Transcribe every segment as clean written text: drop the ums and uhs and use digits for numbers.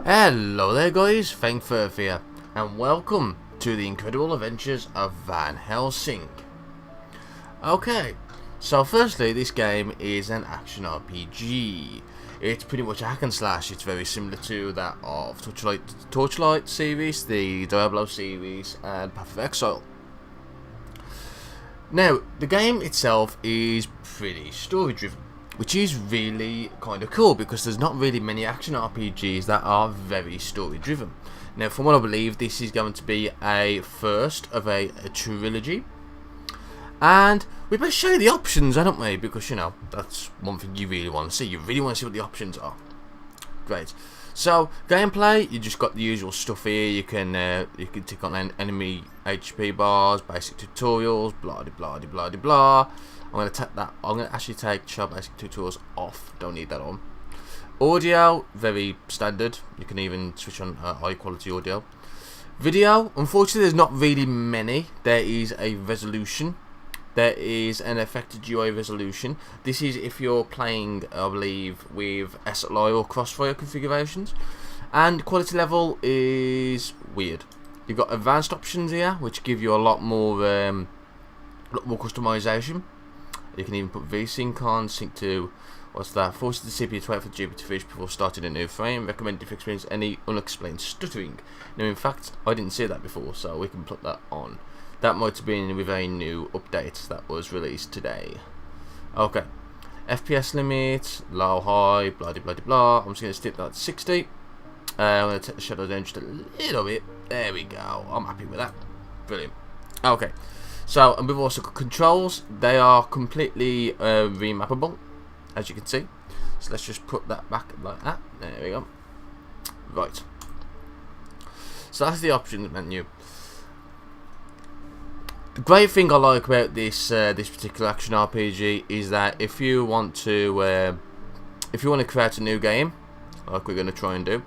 Hello there guys, Fengferth here, and welcome to the incredible adventures of Van Helsing. Okay, so firstly, this game is an action RPG. It's pretty much a hack and slash. It's very similar to that of Torchlight series, the Diablo series, and Path of Exile. Now, the game itself is pretty story driven, which is really kind of cool because there's not really many action RPGs that are very story driven. Now, from what I believe, this is going to be a first of a trilogy, and we better show you the options, haven't we? Because you know that's one thing you really want to see. You really want to see what the options are. Great. So gameplay, you just got the usual stuff here. You can tick on enemy HP bars, basic tutorials, blah de blah de blah de blah. I'm gonna actually take show basic tutorials off. Don't need that on. Audio, very standard. You can even switch on high quality audio. Video, unfortunately, there's not really many. There is a resolution. There is an affected UI resolution. This is if you're playing, I believe, with SLI or Crossfire configurations. And quality level is weird. You've got advanced options here, which give you a lot more customization. You can even put VSync on, sync to, what's that? Forces the CPU to wait for the GPU to finish before starting a new frame. Recommend if you experience any unexplained stuttering. Now, in fact, I didn't see that before, so we can put that on. That might have been with a new update that was released today. Okay. FPS limit, low, high, blah, blah, blah, blah. I'm just going to stick that to 60. I'm going to take the shadow down just a little bit. There we go. I'm happy with that. Brilliant. Okay. So, and we've also got controls. They are completely remappable, as you can see. So let's just put that back like that. There we go. Right. So that's the options menu. The great thing I like about this this particular action RPG is that if you want to create a new game, like we're going to try and do,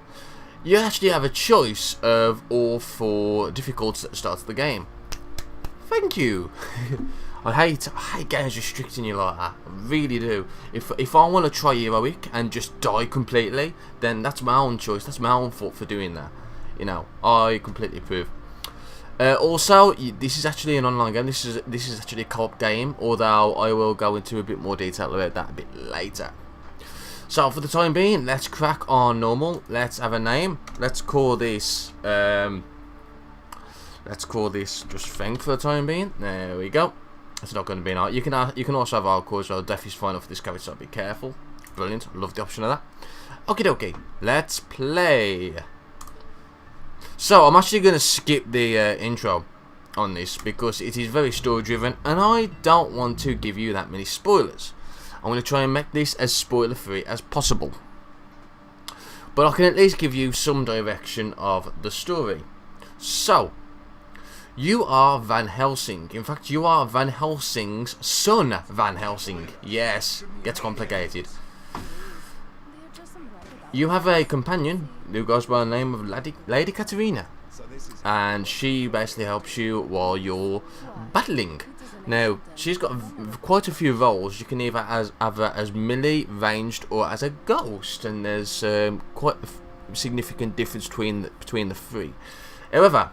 you actually have a choice of all 4 difficulties at the start of the game. Thank you. I hate games restricting you like that. I really do. If I want to try heroic and just die completely, then that's my own choice. That's my own fault for doing that. You know, I completely approve. Also, this is actually an online game. This is actually a co-op game, although I will go into a bit more detail about that a bit later. So for the time being, let's crack on normal. Let's have a name. Let's call this just Feng for the time being. There we go. It's not going to be an art. You can also have hardcore as well. Death is fine enough for this character, so be careful. Brilliant. Love the option of that. Okie dokie. Let's play. So I'm actually going to skip the intro on this because it is very story driven and I don't want to give you that many spoilers. I'm going to try and make this as spoiler free as possible, but I can at least give you some direction of the story. So you are Van Helsing. In fact, you are Van Helsing's son, Van Helsing. Yes, gets complicated. You have a companion who goes by the name of Lady Katerina, and she basically helps you while you're battling. Now, she's got quite a few roles. You can either have her as melee, ranged, or as a ghost, and there's quite a significant difference between the 3. However,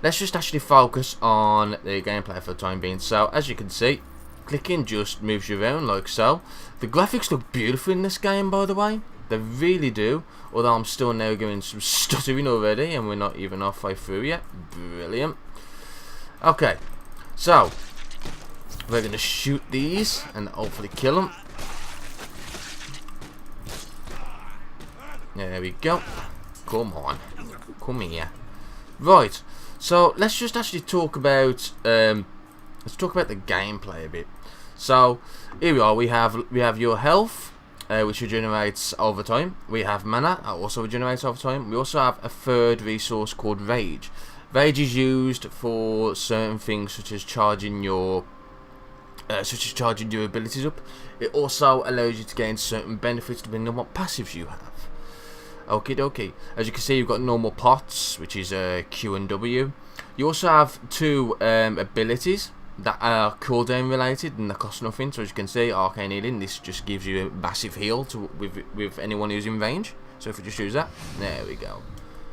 let's just actually focus on the gameplay for the time being. So, as you can see, clicking just moves you around like so. The graphics look beautiful in this game, by the way. They really do. Although I'm still now getting some stuttering already, and we're not even halfway through yet. Brilliant. Okay, so we're going to shoot these and hopefully kill them. There we go. Come on. Come here. Right. So let's just actually talk about the gameplay a bit. So here we are. We have your health, which regenerates over time. We have mana, that also regenerates over time. We also have a third resource called rage. Rage is used for certain things, such as charging your abilities up. It also allows you to gain certain benefits depending on what passives you have. Okie dokie. As you can see, you've got normal pots, which is Q and W. You also have 2 abilities that are cooldown related and that cost nothing. So as you can see, arcane healing. This just gives you a massive heal with anyone who's in range. So if we just use that, there we go.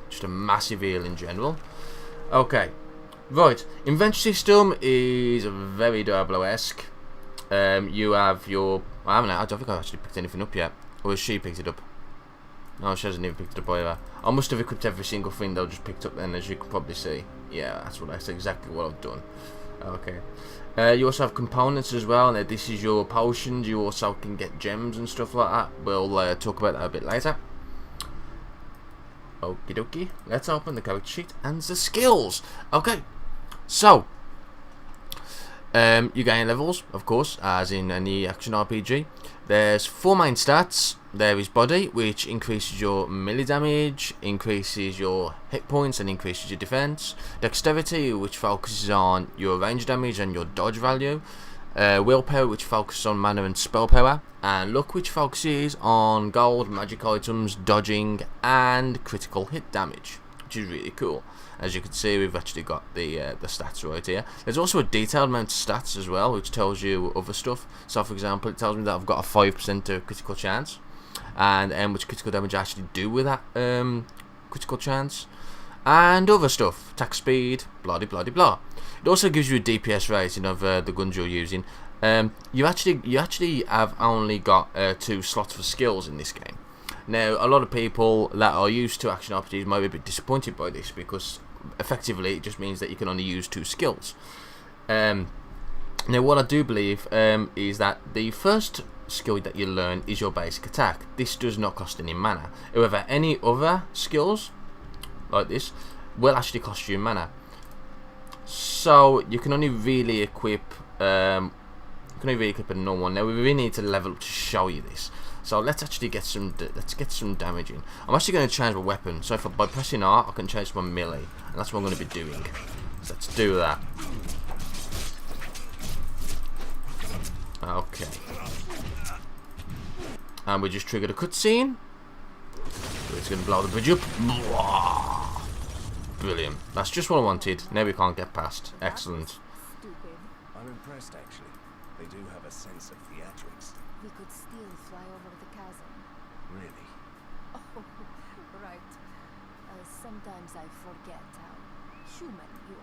Just a massive heal in general. Okay, right. Inventory system is very Diablo-esque. You have your... I don't think I've actually picked anything up yet. Or has she picked it up? No, she hasn't even picked it up either. I must have equipped every single thing they'll just picked up then, as you can probably see. Yeah, that's exactly what I've done. Okay. You also have components as well. Now, this is your potions. You also can get gems and stuff like that. We'll talk about that a bit later. Okie dokie. Let's open the character sheet and the skills. Okay. So, you gain levels, of course, as in any action RPG. There's 4 main stats. There is body, which increases your melee damage, increases your hit points, and increases your defense. Dexterity, which focuses on your range damage and your dodge value. Willpower, which focuses on mana and spell power. And luck, which focuses on gold, magic items, dodging, and critical hit damage, which is really cool. As you can see, we've actually got the stats right here. There's also a detailed amount of stats as well, which tells you other stuff. So, for example, it tells me that I've got a 5% critical chance, and how much critical damage I actually do with that critical chance, and other stuff, attack speed, blah de blah de blah. It also gives you a DPS rating of the guns you're using. You actually have only got 2 slots for skills in this game. Now, a lot of people that are used to action RPGs might be a bit disappointed by this, because effectively it just means that you can only use 2 skills. Now, what I do believe is that the first skill that you learn is your basic attack. This does not cost any mana. However, any other skills like this will actually cost you mana. So you can only really equip a normal one. Now, we really need to level up to show you this. So let's actually get some damage in. I'm actually going to change my weapon. So by pressing R, I can change my melee, and that's what I'm going to be doing. So let's do that. Okay. And we just triggered a cutscene. It's going to blow the bridge up. Brilliant. That's just what I wanted. Now we can't get past. Excellent. I'm impressed, actually. They do have a sense of theatrics. We could still fly over the chasm. Really? Oh, right. Sometimes I forget how human you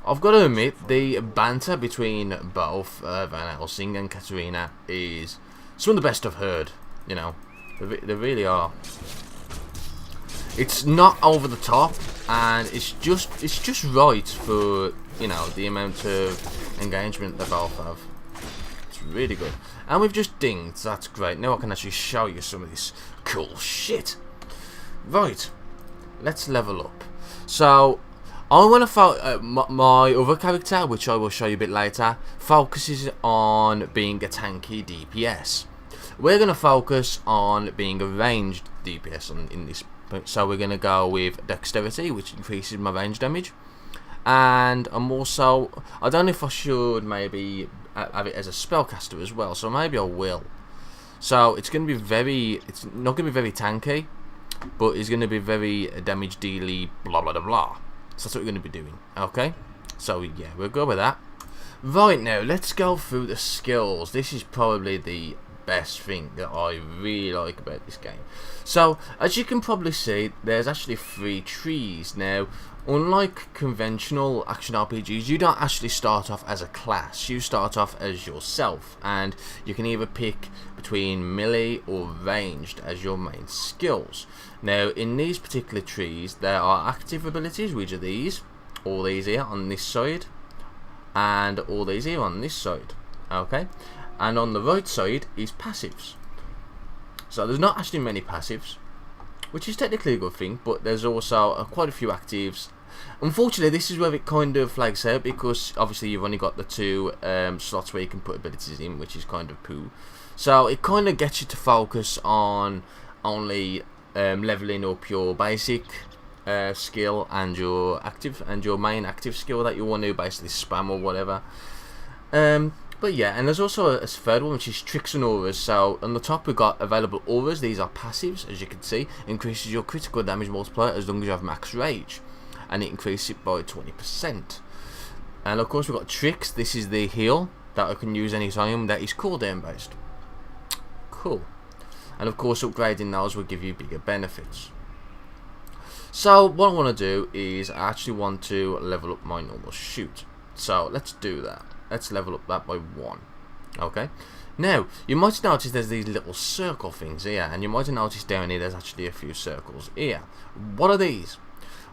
are. I've got to admit, the banter between both Van Helsing and Katarina is some of the best I've heard. You know, they really are. It's not over the top, and it's just right for, you know, the amount of engagement they both have. It's really good. And we've just dinged. That's great. Now I can actually show you some of this cool shit. Right. Let's level up. So, I want to my other character, which I will show you a bit later, focuses on being a tanky DPS. We're going to focus on being a ranged DPS in this. So we're going to go with Dexterity, which increases my range damage. And I'm also... I don't know if I should maybe have it as a spellcaster as well. So maybe I will. So it's going to be very... It's not going to be very tanky, but it's going to be very damage dealy, blah blah blah blah. So that's what we're going to be doing. Okay? So yeah, we'll go with that. Right, now let's go through the skills. This is probably the best thing that I really like about this game. So, as you can probably see, there's actually 3 trees. Now, unlike conventional action RPGs, you don't actually start off as a class. You start off as yourself, and you can either pick between melee or ranged as your main skills. Now, in these particular trees, there are active abilities, which are these, all these here on this side, and all these here on this side. Okay? And on the right side is passives. So there's not actually many passives, which is technically a good thing, but there's also quite a few actives. Unfortunately, this is where it kind of flags out, because obviously you've only got the 2 slots where you can put abilities in, which is kind of poo. So it kind of gets you to focus on only leveling up your basic skill and your main active skill that you want to basically spam or whatever. But yeah, and there's also a third one, which is tricks and auras. So on the top we've got available auras. These are passives, as you can see. Increases your critical damage multiplier as long as you have max rage, and it increases it by 20%. And of course we've got tricks. This is the heal that I can use anytime that is cooldown based. Cool. and of course upgrading those will give you bigger benefits. So what I want to do is I actually want to level up my normal shoot. So let's do that. Let's level up that by 1. Okay. Now, you might notice there's these little circle things here, and you might have noticed down here there's actually a few circles here. What are these?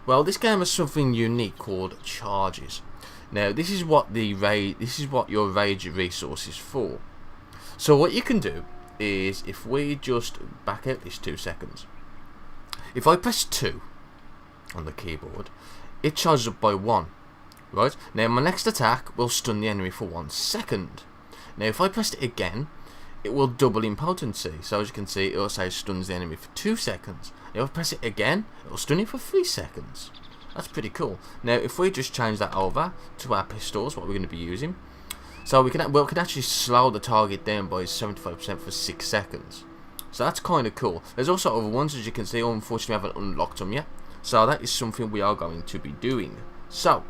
Well, this game has something unique called charges. Now, this is what your rage resource is for. So what you can do is, if we just back out this 2 seconds, if I press 2 on the keyboard, it charges up by 1. Right? Now, my next attack will stun the enemy for 1 second. Now, if I press it again, it will double in potency. So as you can see, it will say stuns the enemy for 2 seconds. Now, if I press it again, it will stun it for 3 seconds. That's pretty cool. Now, if we just change that over to our pistols, what we're going to be using, so we can actually slow the target down by 75% for 6 seconds. So that's kind of cool. There's also other ones, as you can see. Unfortunately, I haven't unlocked them yet. So that is something we are going to be doing. So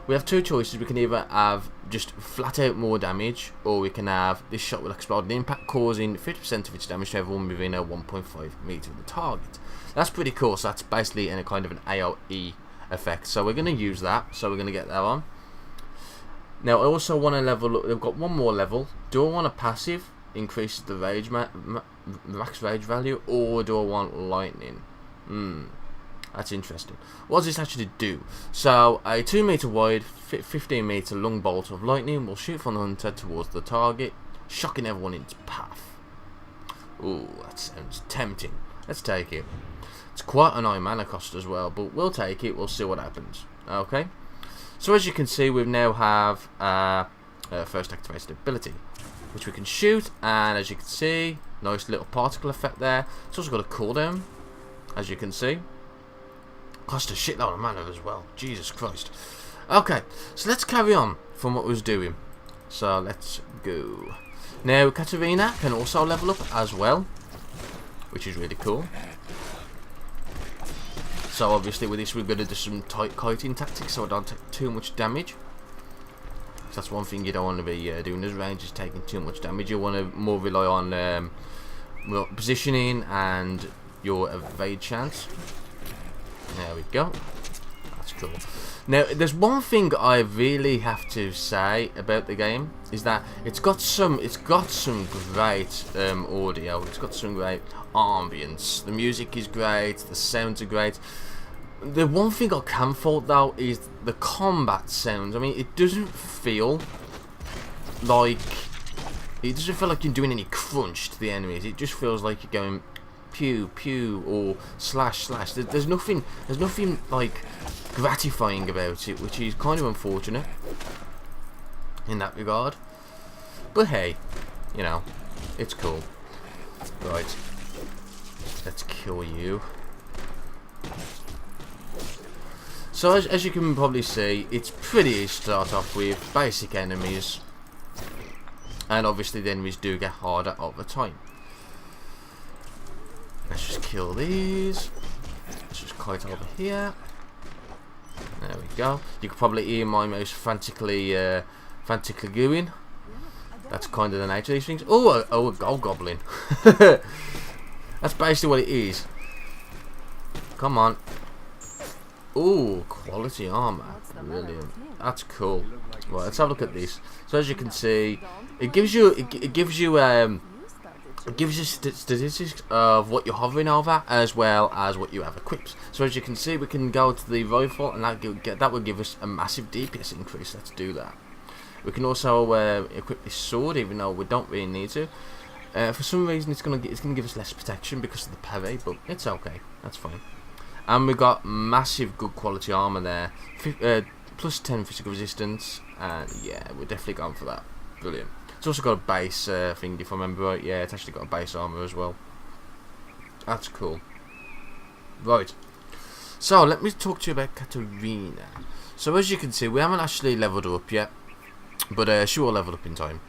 we have 2 choices. We can either have just flat out more damage, or we can have this shot will explode an impact, causing 50% of its damage to everyone within a 1.5 meter of the target. That's pretty cool. So that's basically in a kind of an AoE effect. So we're going to use that. So we're going to get that on. Now I also want to level up. They've got one more level. Do I want a passive, increases the rage max rage value, or do I want lightning? That's interesting. What does this actually do? So, a 2 meter wide, 15 meter long bolt of lightning will shoot from the hunter towards the target, shocking everyone in its path. Ooh, that sounds tempting. Let's take it. It's quite an high mana cost as well, but we'll take it. We'll see what happens. Okay. So as you can see, we now have first activated ability, which we can shoot, and as you can see, nice little particle effect there. It's also got a cooldown, as you can see. Cost a shitload of mana as well. Jesus Christ. Okay, so let's carry on from what we was doing. So let's go. Now Katarina can also level up as well, which is really cool. So obviously with this we're going to do some tight kiting tactics so I don't take too much damage. So that's one thing you don't want to be doing as range, is taking too much damage. You want to more rely on positioning and your evade chance. There we go. That's cool. Now, there's one thing I really have to say about the game, is that it's got some great audio. It's got some great ambience. The music is great. The sounds are great. The one thing I can fault though is the combat sounds. I mean, it doesn't feel like you're doing any crunch to the enemies. It just feels like you're going pew pew or slash slash. There's nothing like gratifying about it, which is kind of unfortunate in that regard. But hey, you know, it's cool. Right, let's kill you. So as you can probably see, it's pretty easy to start off with basic enemies, and obviously the enemies do get harder over time. Let's just kill these. Let's just kite over here. There we go. You can probably hear my mouse frantically going. That's kind of the nature of these things. Oh, a gold goblin. That's basically what it is. Come on. Ooh, quality armor. Brilliant. That's cool. Right, let's have a look at this. So as you can see, it gives you statistics of what you're hovering over, as well as what you have equipped. So as you can see, we can go to the rifle, and that will give us a massive DPS increase. Let's do that. We can also equip this sword, even though we don't really need to. For some reason, it's gonna give us less protection because of the parry, but it's okay. That's fine. And we got massive good quality armor there. Plus 10 physical resistance, and yeah, we're definitely going for that. Brilliant. It's also got a base thing, if I remember right. Yeah, it's actually got a base armor as well. That's cool. Right. So let me talk to you about Katarina. So as you can see, we haven't actually leveled her up yet, but she will level up in time.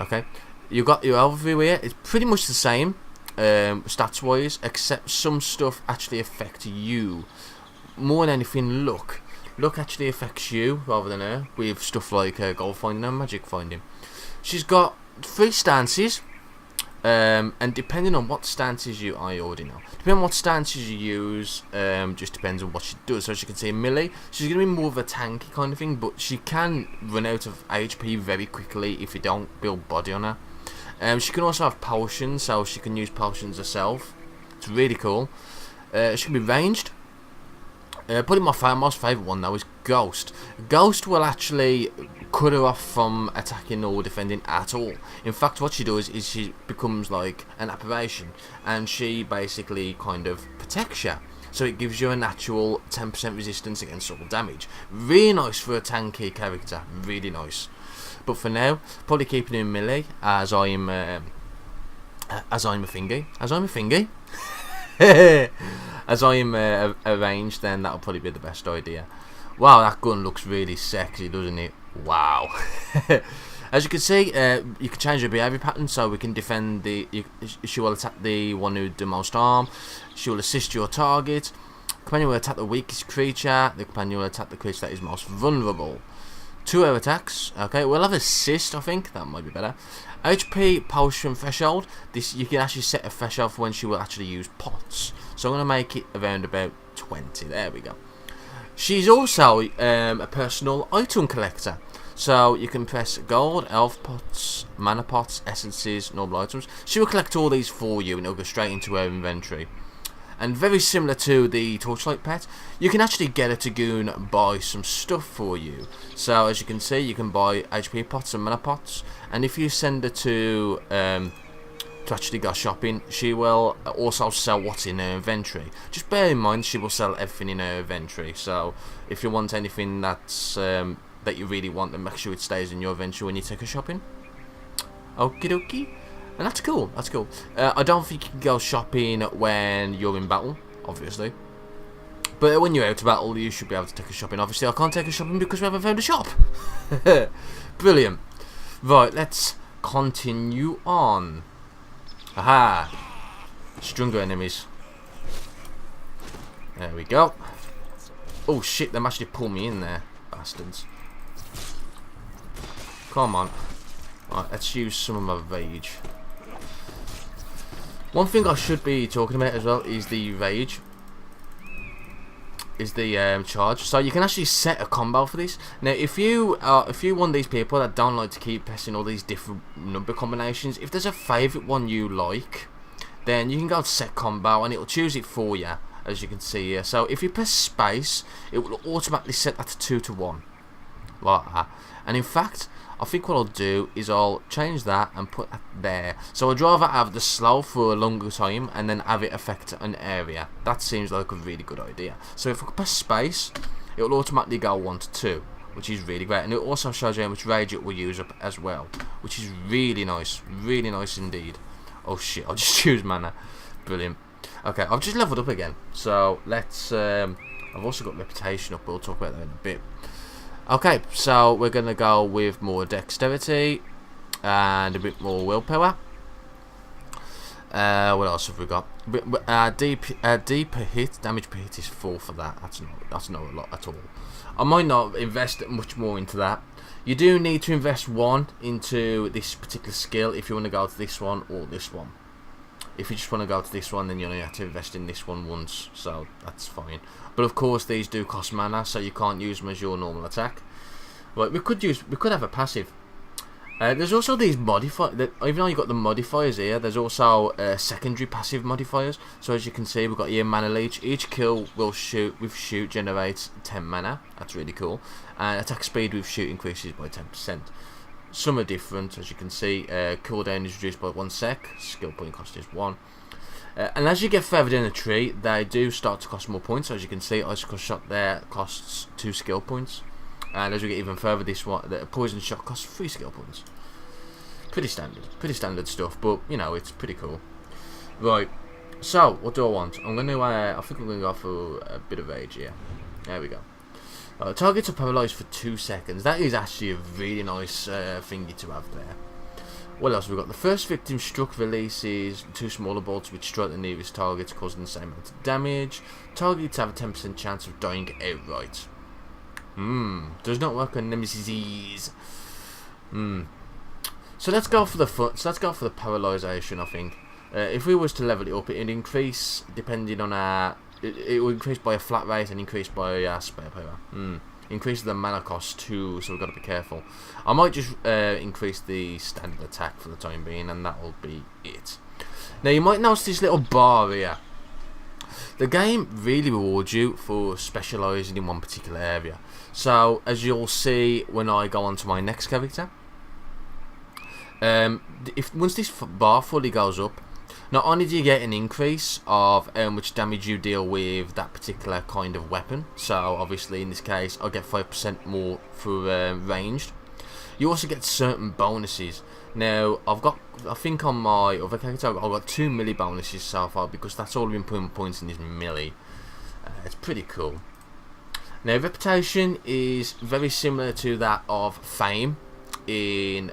Okay. You got your overview here. It's pretty much the same stats wise, except some stuff actually affect you more than anything. Luck actually affects you rather than her, with stuff like gold finding and magic finding. She's got 3 stances. and depending on what stances I already know. Depending on what stances you use, just depends on what she does. So as you can see, melee, she's going to be more of a tanky kind of thing, but she can run out of HP very quickly if you don't build body on her. She can also have potions, so she can use potions herself. It's really cool. She can be ranged. Probably my most favourite one though is Ghost. Ghost will actually cut her off from attacking or defending at all. In fact, what she does is she becomes like an apparition, and she basically kind of protects you. So it gives you a natural 10% resistance against all damage. Really nice for a tanky character. Really nice. But for now, probably keeping her in melee as I'm a thingy. As I am arranged, then that'll probably be the best idea. Wow, that gun looks really sexy, doesn't it? Wow. As you can see, you can change your behaviour pattern, so we can defend she will attack the one who did the most harm. She will assist your target. Companion will attack the weakest creature. The companion will attack the creature that is most vulnerable. 2 air attacks. Okay, we'll have assist, I think. That might be better. HP potion threshold. This you can actually set a threshold for when she will actually use pots. So I'm going to make it around about 20. There we go. She's also a personal item collector. So you can press gold, elf pots, mana pots, essences, normal items. She will collect all these for you and it'll go straight into her inventory. And very similar to the torchlight pet, you can actually get her to go and buy some stuff for you. So as you can see, you can buy HP pots and mana pots. And if you send her to actually go shopping, she will also sell what's in her inventory. Just bear in mind, she will sell everything in her inventory. So if you want anything that's that you really want, then make sure it stays in your inventory when you take her shopping. Okie dokie. And that's cool, that's cool. I don't think you can go shopping when you're in battle, obviously. But when you're out of battle, you should be able to take a shopping. Obviously, I can't take a shopping because we haven't found a shop. Brilliant. Right, let's continue on. Aha! Stronger enemies. There we go. Oh shit, they actually pulled me in there. Bastards. Come on. Right, let's use some of my rage. One thing I should be talking about as well is the rage. Is the charge. So you can actually set a combo for this. Now, if you one of these people that don't like to keep pressing all these different number combinations, if there's a favourite one you like, then you can go to set combo and it'll choose it for you, as you can see here. So if you press space, it will automatically set that to 2 to 1, like that. And in fact, I think what I'll do is I'll change that and put that there. So I'd rather have the slow for a longer time and then have it affect an area. That seems like a really good idea. So if I press space, it will automatically go 1 to 2, which is really great. And it also shows you how much rage it will use up as well, which is really nice indeed. Oh shit, I'll just choose mana. Brilliant. Okay, I've just leveled up again. So let's, I've also got reputation up, but we'll talk about that in a bit. Okay, so we're going to go with more dexterity and a bit more willpower. What else have we got? Deeper hit, damage per hit is 4 for that. That's not a lot at all. I might not invest much more into that. You do need to invest 1 into this particular skill if you want to go to this one or this one. If you just want to go to this one, then you only have to invest in this one once, so that's fine. But of course, these do cost mana, so you can't use them as your normal attack. Right, we could have a passive. There's also these modifiers. Even though you've got the modifiers here, there's also secondary passive modifiers. So as you can see, we've got here mana leech. Each kill with shoot generates 10 mana. That's really cool. And attack speed with shoot increases by 10%. Some are different, as you can see. Cooldown is reduced by 1 sec. Skill point cost is 1. And as you get further down the tree, they do start to cost more points. So as you can see, icicle shot there costs 2 skill points. And as we get even further, this one, the poison shot costs 3 skill points. Pretty standard stuff, but you know, it's pretty cool. Right. So what do I want? I'm gonna. I think I'm gonna go for a bit of rage here. There we go. Targets are paralysed for 2 seconds. That is actually a really nice thingy to have there. What else have we got? The first victim struck releases 2 smaller bolts which strike the nearest targets, causing the same amount of damage. Targets have a 10% chance of dying outright. Does not work on nemesis. So let's go for the foot. So let's go for the paralysation. I think if we was to level it up, it'd increase depending on our. It would increase by a flat rate and increase by our spare power. Increase the mana cost too, so we've got to be careful. I might just increase the standard attack for the time being, and that will be it. Now you might notice this little bar here. The game really rewards you for specialising in one particular area. So as you'll see when I go on to my next character, once this bar fully goes up, not only do you get an increase of how much damage you deal with that particular kind of weapon, so obviously in this case I'll get 5% more for ranged, you also get certain bonuses. Now I think on my other character I've got 2 melee bonuses so far, because that's all I've been putting points in is melee. It's pretty cool. Now reputation is very similar to that of fame in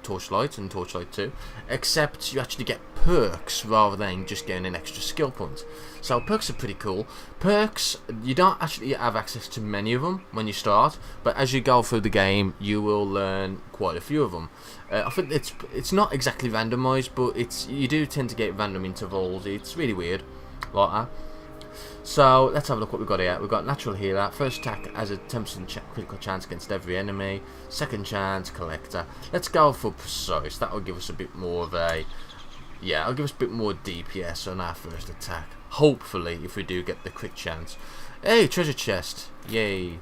Torchlight and Torchlight 2, except you actually get perks rather than just getting an extra skill point. So perks are pretty cool. Perks, you don't actually have access to many of them when you start, but as you go through the game you will learn quite a few of them. I think it's not exactly randomised, but you do tend to get random intervals. It's really weird like that. So let's have a look what we've got here. We've got natural healer. First attack has a 10% critical chance against every enemy. Second chance collector. Let's go for precise. That will give us a bit more of a it'll give us a bit more DPS on our first attack. Hopefully, if we do get the crit chance. Hey, treasure chest! Yay!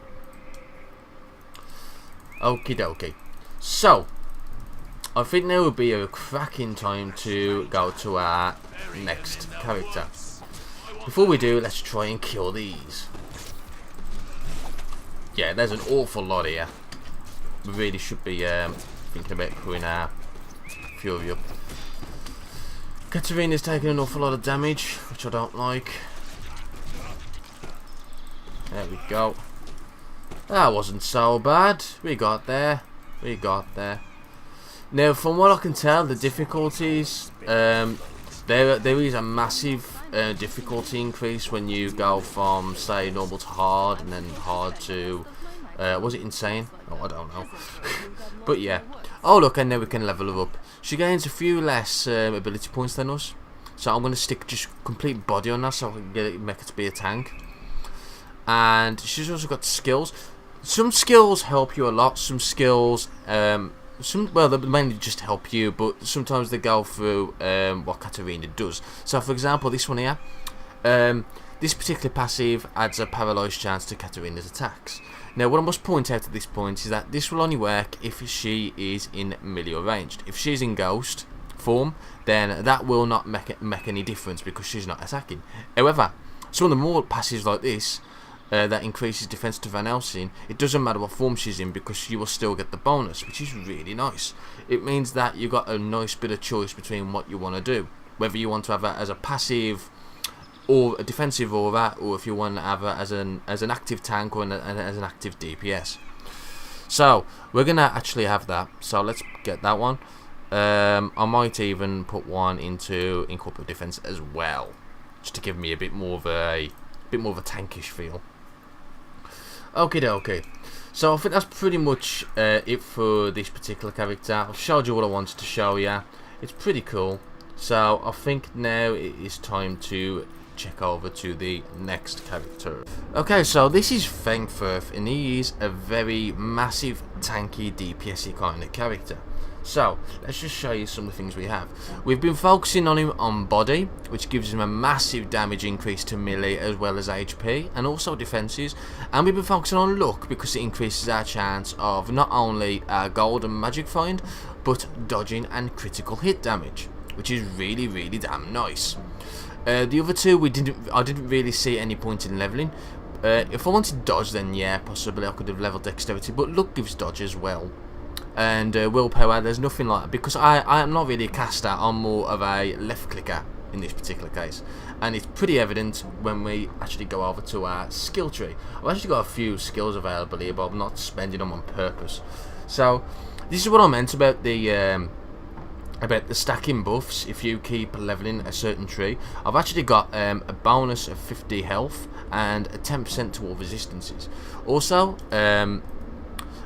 Okie dokie. So I think now would be a cracking time to go to our next character. Before we do, let's try and kill these. Yeah, there's an awful lot here. We really should be thinking about putting our fury up. Katarina's taking an awful lot of damage, which I don't like. There we go. That wasn't so bad. We got there. We got there. Now, from what I can tell, the difficulties, there is a massive difficulty increase when you go from, say, normal to hard, and then hard to, was it insane? Oh, I don't know. But yeah. Oh look, and now we can level her up. She gains a few less ability points than us, so I'm going to stick just complete body on her so I can make her to be a tank. And she's also got skills. Some skills help you a lot, some skills, well, they mainly just help you, but sometimes they go through what Katarina does. So for example, this one here, this particular passive adds a paralysed chance to Katarina's attacks. Now what I must point out at this point is that this will only work if she is in melee or ranged. If she's in ghost form, then that will not make any difference because she's not attacking. However, some of the more passives like this, that increases defense to Van Helsing, it doesn't matter what form she's in because you will still get the bonus, which is really nice. It means that you've got a nice bit of choice between what you want to do, whether you want to have her as a passive or a defensive aura, or if you want to have her as an active tank or as an active DPS. So we're gonna actually have that. So let's get that one. I might even put one into incorporate defense as well, just to give me a bit more of a tankish feel. Okay, dokie. So I think that's pretty much it for this particular character. I've showed you what I wanted to show you. It's pretty cool. So I think now it is time to check over to the next character. Okay, so this is Fengferth, and he is a very massive, tanky, DPS-y kind of character. So let's just show you some of the things we have. We've been focusing on him on body, which gives him a massive damage increase to melee as well as HP and also defenses, and we've been focusing on luck because it increases our chance of not only gold and magic find, but dodging and critical hit damage, which is really, really damn nice. The other two I didn't really see any point in leveling. If I wanted dodge, then yeah, possibly I could have leveled dexterity, but luck gives dodge as well. And willpower, there's nothing like that because I am not really a caster. I'm more of a left clicker in this particular case, and it's pretty evident when we actually go over to our skill tree. I've actually got a few skills available here, but I'm not spending them on purpose. So this is what I meant about the stacking buffs. If you keep leveling a certain tree, I've actually got a bonus of 50 health and a 10% to all resistances. Also,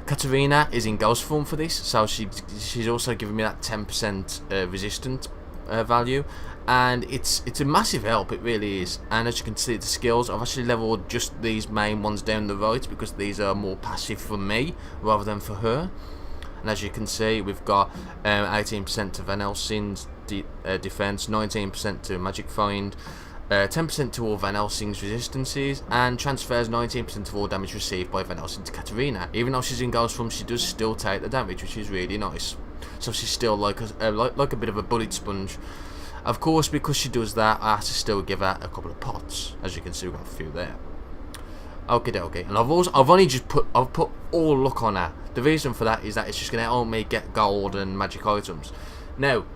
Katarina is in ghost form for this, so she's also giving me that 10% resistant value, and it's a massive help, it really is. And as you can see, the skills, I've actually leveled just these main ones down the right because these are more passive for me rather than for her. And as you can see, we've got 18% to Van Helsing's defense, 19% to magic find, 10% to all Van Helsing's resistances, and transfers 19% of all damage received by Van Helsing to Katarina. Even though she's in ghost form, she does still take the damage, which is really nice. So she's still like a bit of a bullet sponge. Of course, because she does that, I have to still give her a couple of pots. As you can see, we've got a few there. Okay. And I've put all luck on her. The reason for that is that it's just going to help me get gold and magic items. Now,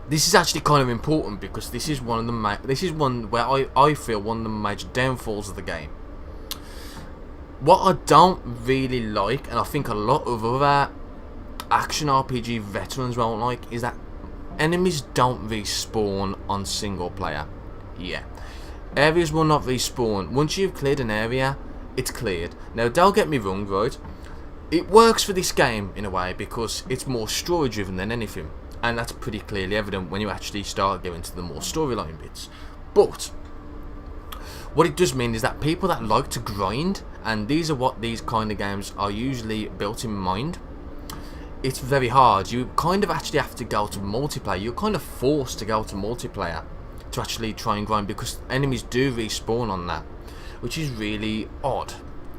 this is actually kind of important because this is one where I feel one of the major downfalls of the game. What I don't really like, and I think a lot of other action RPG veterans won't like, is that enemies don't respawn on single player. Yeah, areas will not respawn. Once you've cleared an area, it's cleared. Now, don't get me wrong, right? It works for this game in a way because it's more story driven than anything. And that's pretty clearly evident when you actually start going to the more storyline bits. But what it does mean is that people that like to grind, and these are what these kind of games are usually built in mind, it's very hard. You kind of actually have to go to multiplayer. You're kind of forced to go to multiplayer to actually try and grind because enemies do respawn on that, which is really odd.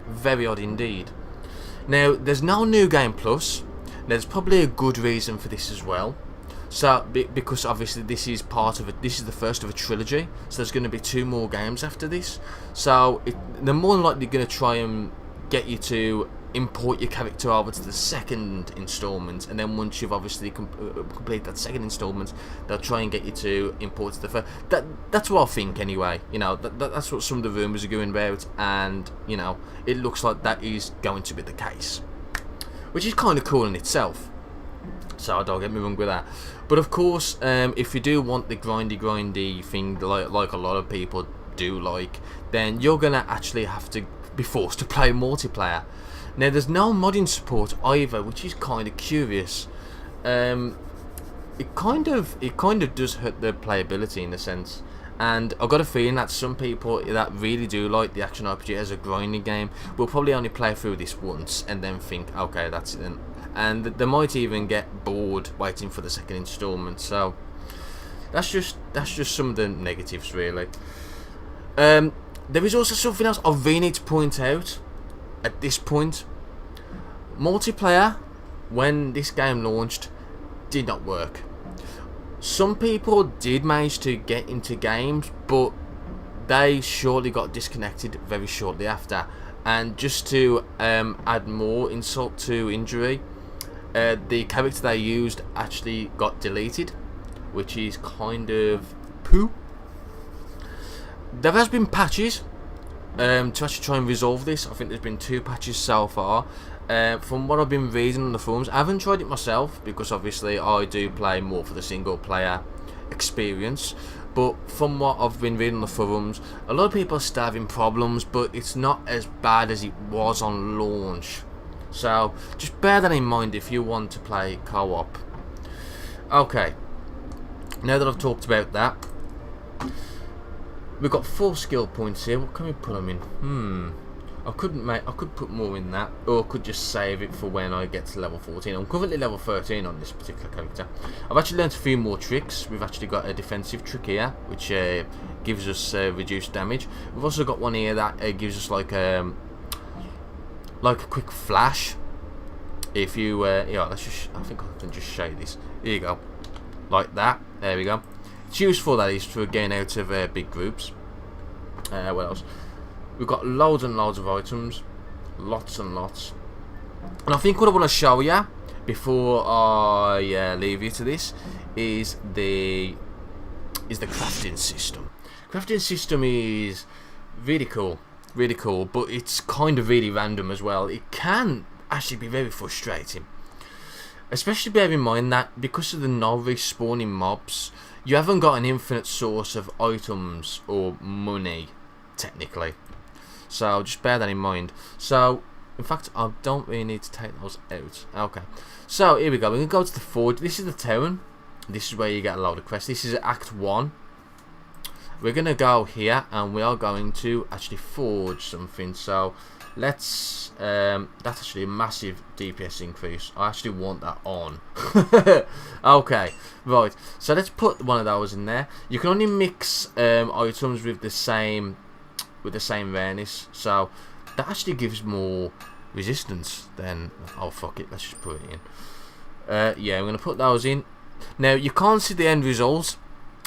Very odd indeed. Now, there's no New Game Plus. There's probably a good reason for this as well. So, because obviously this is the first of a trilogy, so there's going to be 2 more games after this. So they're more than likely going to try and get you to import your character over to the second installment, and then once you've obviously completed that second installment, they'll try and get you to import to the first. That's what I think anyway. You know, that's what some of the rumours are going about, and you know, it looks like that is going to be the case, which is kind of cool in itself. So don't get me wrong with that. But of course, if you do want the grindy thing like a lot of people do like, then you're gonna actually have to be forced to play multiplayer. Now, there's no modding support either, which is kind of curious. It kind of does hurt the playability in a sense. And I've got a feeling that some people that really do like the action RPG as a grinding game will probably only play through this once and then think, okay, that's it then. And they might even get bored waiting for the second installment. So that's just some of the negatives, really. There is also something else I really need to point out at this point. Multiplayer, when this game launched, did not work. Some people did manage to get into games, but they surely got disconnected very shortly after. And just to add more insult to injury, the character they used actually got deleted, which is kind of poo. There has been patches to actually try and resolve this. I think there's been 2 patches so far. From what I've been reading on the forums, I haven't tried it myself because obviously I do play more for the single player experience. But from what I've been reading on the forums, a lot of people are still having problems, but it's not as bad as it was on launch. So just bear that in mind if you want to play co-op. Okay, now that I've talked about that, we've got 4 skill points here. What can we put them in? I could put more in that, or I could just save it for when I get to level 14. I'm currently level 13 on this particular character. I've actually learned a few more tricks. We've actually got a defensive trick here, which gives us reduced damage. We've also got one here that gives us like a quick flash. If you, yeah, I think I can just show you this. Here you go, like that. There we go. It's useful, that is, for getting out of big groups. What else? We've got loads and loads of items, lots and lots. And I think what I want to show you before I leave you to this is the crafting system. Crafting system is really cool, but it's kind of really random as well. It can actually be very frustrating, especially bear in mind that because of the no respawning mobs, you haven't got an infinite source of items or money technically. So just bear that in mind. So In fact, I don't really need to take those out. Okay, so here we go. We're going to go to the forge. This is the town. This is where you get a load of quests. This is Act 1. We're going to go here, and we are going to actually forge something. So let's that's actually a massive DPS increase. I actually want that on. Okay, right, so let's put one of those in there. You can only mix items with the same rareness, so that actually gives more resistance. Then oh fuck it, let's just put it in. Yeah, I'm going to put those in. Now you can't see the end results,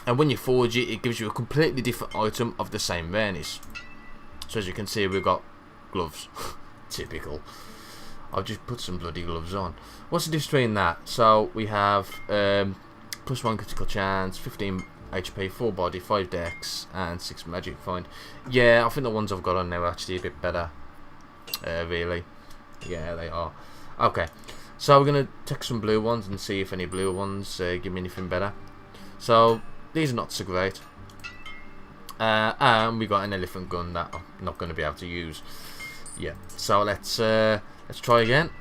and when you forge it, it gives you a completely different item of the same rareness. So as you can see, we've got gloves. Typical. I'll just put some bloody gloves on. What's the difference between that? So we have +1 critical chance, 15 HP, 4 body, 5 dex, and 6 magic find. Yeah, I think the ones I've got on now are actually a bit better. Really. Yeah, they are. Okay. So we're going to take some blue ones and see if any blue ones give me anything better. So these are not so great. And we got an elephant gun that I'm not going to be able to use. Yeah. So let's try again.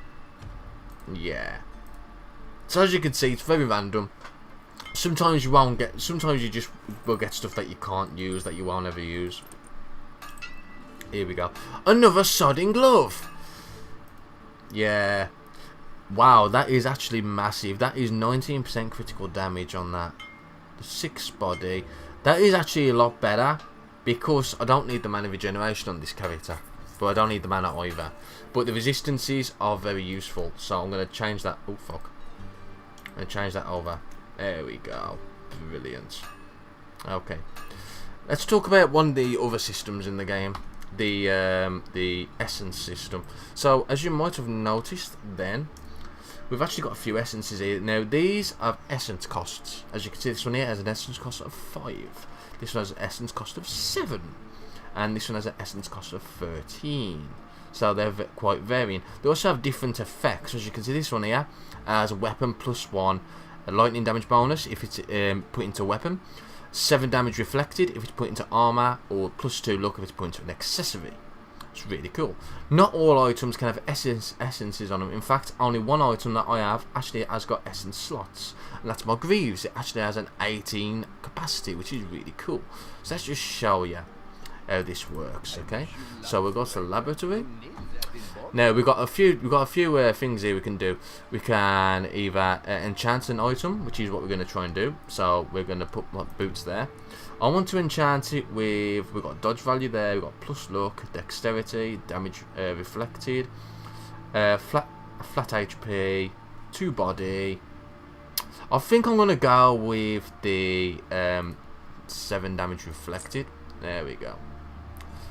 Yeah. So as you can see, it's very random. Sometimes you won't get. Sometimes you just will get stuff that you can't use, that you won't ever use. Here we go. Another sodding glove. Yeah. Wow, that is actually massive. That is 19% critical damage on that. The 6 body. That is actually a lot better, because I don't need the mana regeneration on this character, but I don't need the mana either. But the resistances are very useful, so I'm going to change that. Oh fuck. I'm going to change that over. There we go. Brilliant. Okay. Let's talk about one of the other systems in the game. The essence system. So as you might have noticed then, we've actually got a few essences here. Now these are essence costs. As you can see, this one here has an essence cost of 5. This one has an essence cost of 7. And this one has an essence cost of 13. So they're quite varying. They also have different effects. As you can see, this one here has a weapon +1, a lightning damage bonus if it's put into a weapon, 7 damage reflected if it's put into armor, or +2 luck if it's put into an accessory. It's really cool. Not all items can have essences on them. In fact, only one item that I have actually has got essence slots, and that's my greaves. It actually has an 18 capacity, which is really cool. So let's just show you how this works. Okay, so we'll go to the laboratory. Now we've got a few things here we can do. We can either enchant an item, which is what we're going to try and do. So we're going to put my boots there. I want to enchant it with, we've got dodge value there, we've got plus luck, dexterity, damage reflected, flat HP, 2 body. I think I'm going to go with the 7 damage reflected. There we go.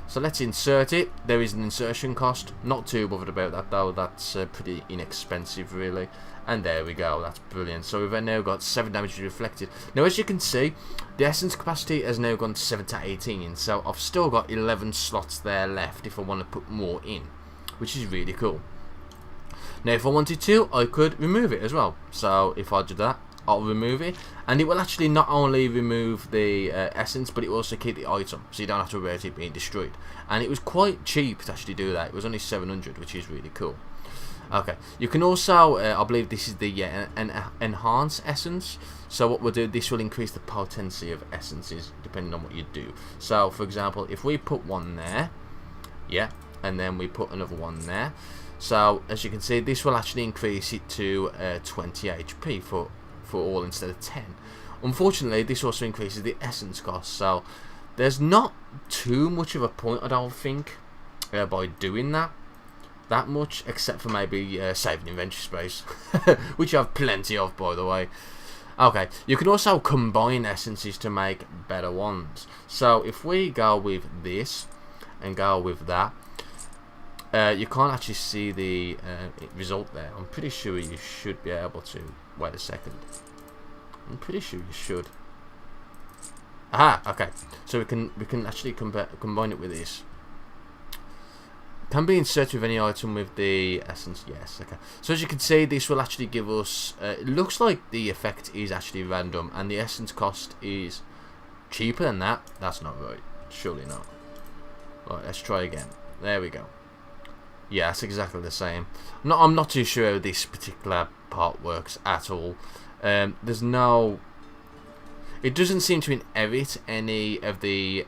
So let's insert it. There is an insertion cost. Not too bothered about that though. That's pretty inexpensive really. And there we go. That's brilliant. So we've now got 7 damage reflected. Now as you can see, the essence capacity has now gone to 7 to 18. So I've still got 11 slots there left if I want to put more in, which is really cool. Now if I wanted to, I could remove it as well. So if I do that, I'll remove it, and it will actually not only remove the essence, but it will also keep the item, so you don't have to worry about it being destroyed. And it was quite cheap to actually do that. It was only 700, which is really cool. Okay, you can also, I believe this is the enhance essence. So what we'll do, this will increase the potency of essences depending on what you do. So for example, if we put one there, yeah, and then we put another one there. So as you can see, this will actually increase it to 20 HP for all instead of 10. Unfortunately, this also increases the essence cost, so there's not too much of a point, I don't think, by doing that much, except for maybe saving inventory space, which you have plenty of, by the way. Okay, you can also combine essences to make better ones. So if we go with this and go with that, you can't actually see the result there. I'm pretty sure you should be able to. Wait a second. I'm pretty sure you should. Aha, okay. So we can actually combine it with this. Can be inserted with any item with the essence. Yes, okay. So as you can see, this will actually give us. It looks like the effect is actually random, and the essence cost is cheaper than that. That's not right. Surely not. Right, let's try again. There we go. Yeah, it's exactly the same. I'm not too sure how this particular part works at all. There's no... It doesn't seem to inherit any of the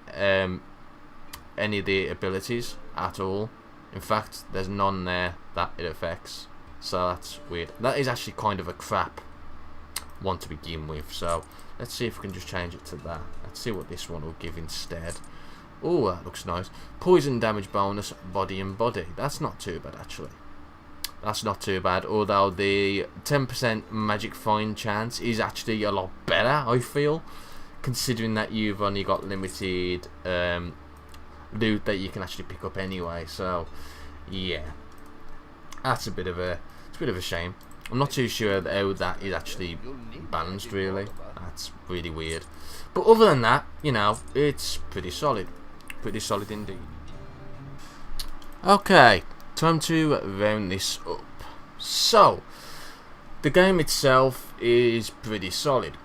abilities at all. In fact, there's none there that it affects. So that's weird. That is actually kind of a crap one to begin with. So let's see if we can just change it to that. Let's see what this one will give instead. Oh, that looks nice. Poison damage bonus, body and body. That's not too bad, actually. That's not too bad. Although the 10% magic find chance is actually a lot better, I feel. Considering that you've only got limited loot that you can actually pick up anyway. So, yeah. That's a bit of a shame. I'm not too sure how that is actually balanced, really. That's really weird. But other than that, you know, it's pretty solid. Pretty solid indeed. Okay, time to round this up. So, the game itself is pretty solid.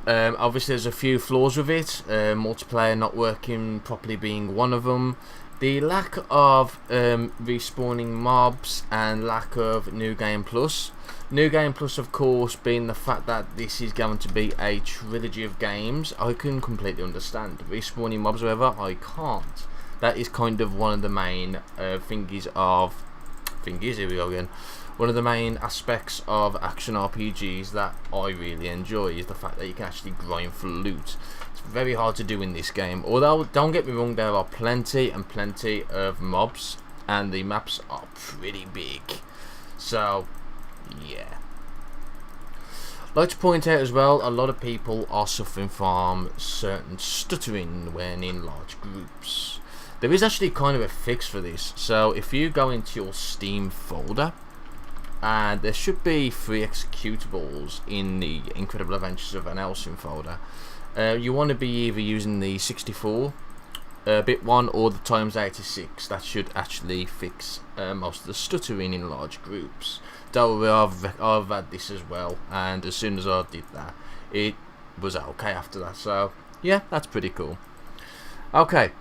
Obviously, there's a few flaws with it. Multiplayer not working properly being one of them. The lack of respawning mobs and lack of New Game Plus. New Game Plus, of course, being the fact that this is going to be a trilogy of games, I can completely understand. Respawning mobs, however, I can't. That is kind of one of the main here we go again. One of the main aspects of action RPGs that I really enjoy is the fact that you can actually grind for loot. It's very hard to do in this game. Although, don't get me wrong, there are plenty and plenty of mobs, and the maps are pretty big. So, yeah. I'd like to point out as well, a lot of people are suffering from certain stuttering when in large groups. There is actually kind of a fix for this. So if you go into your Steam folder, and there should be 3 executables in the Incredible Adventures of Van Helsing folder. You want to be either using the 64-bit one or the x86. That should actually fix most of the stuttering in large groups. Don't worry, I've had this as well, and as soon as I did that, it was okay after that. So yeah, that's pretty cool. Okay,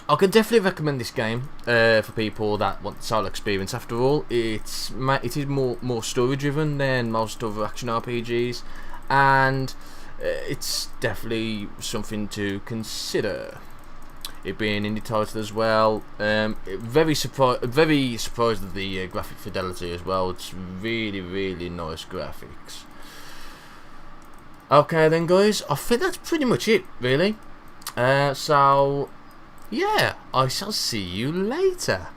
I can definitely recommend this game for people that want the solo experience. After all, it is more story driven than most other action RPGs, and it's definitely something to consider. It being indie title as well. Very surprised at the graphic fidelity as well. It's really nice graphics. Okay then, guys, I think that's pretty much it, really. So yeah, I shall see you later.